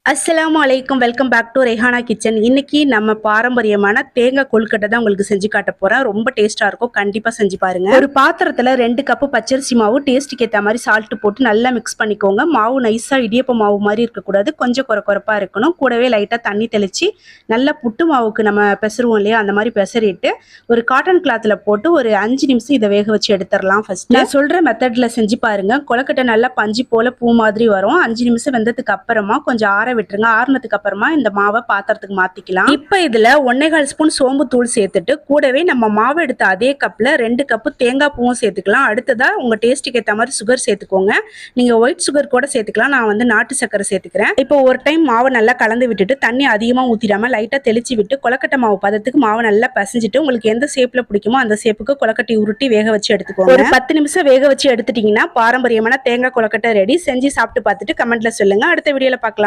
அஸ்ஸலாமு அலைக்கும். Welcome back to Rehana kitchen. இன்னைக்கு நம்ம பாரம்பரியமான தேங்காய் கொழுக்கட்டை தான் உங்களுக்கு செஞ்சு காட்ட போறேன். ரொம்ப டேஸ்டா இருக்கும், கண்டிப்பா செஞ்சு பாருங்க. ஒரு பாத்திரத்துல 2 கப்பு பச்சரிசி மாவு டேஸ்ட்டுக்கு ஏற்ற மாதிரி சால்ட் போட்டு நல்லா மிக்ஸ் பண்ணிக்கோங்க. மாவு நைஸா இடியப்ப மாவு மாதிரி இருக்கக்கூடாது, கொஞ்சம் குறப்பா இருக்கணும். கூடவே லைட்டா தண்ணி தெளிச்சு நல்லா புட்டு மாவுக்கு நம்ம பெசருவோம் இல்லையா, அந்த மாதிரி பெசரிட்டு ஒரு காட்டன் கிளாத்ல போட்டு ஒரு 5 நிமிஷம் இதை வேக வச்சு எடுத்துடலாம். ஃபர்ஸ்ட் நான் சொல்ற மெத்தட்ல செஞ்சு பாருங்க. கொழுக்கட்டை நல்லா பஞ்சு போல பூ மாதிரி வரும். 5 நிமிஷம் வெந்ததுக்கு அப்புறமா கொஞ்சம் ஆற விட்டுருங்க. ஆறுனதுக்கு அப்புறமா இந்த மாவை பாத்திரத்துக்கு மாத்திக்கலாம். இப்ப இதுல 1.25 ஸ்பூன் சோம்பு தூள் சேர்த்துட்டு கூடவே நம்ம மாவு எடுத்த அதே கப்ல 2 கப்பு தேங்காய் பூவும் சேர்த்துக்கலாம். அடுத்ததா உங்க டேஸ்ட்டுக்கு ஏற்ற மாதிரி சுகர் சேர்த்துக்கோங்க. நீங்க ஒயிட் சுகர் கூட சேர்த்துக்கலாம். நான் வந்து நாட்டு சக்கரை சேர்த்துக்கிறேன். இப்போ ஒரு டைம் மாவை நல்லா கலந்து விட்டுட்டு தண்ணி அதிகமா ஊத்திடாம லைட்டா தெளிச்சு விட்டு கொழுக்கட்டை மாவு பதத்துக்கு மாவை நல்லா பசஞ்சிட்டு உங்களுக்கு எந்த ஷேப்ல பிடிக்குமோ அந்த ஷேப்புக்கு கொழுக்கட்டை உருட்டி வேக வச்சு எடுத்துக்கோங்க. ஒரு 10 நிமிஷம் வேக வச்சு எடுத்துட்டீங்கன்னா பாரம்பரியமான தேங்காய் கொழுக்கட்டை ரெடி. செஞ்சு சாப்பிட்டு பார்த்துட்டு கமெண்ட்ல சொல்லுங்க. அடுத்த வீடியோல பார்க்கலாம்.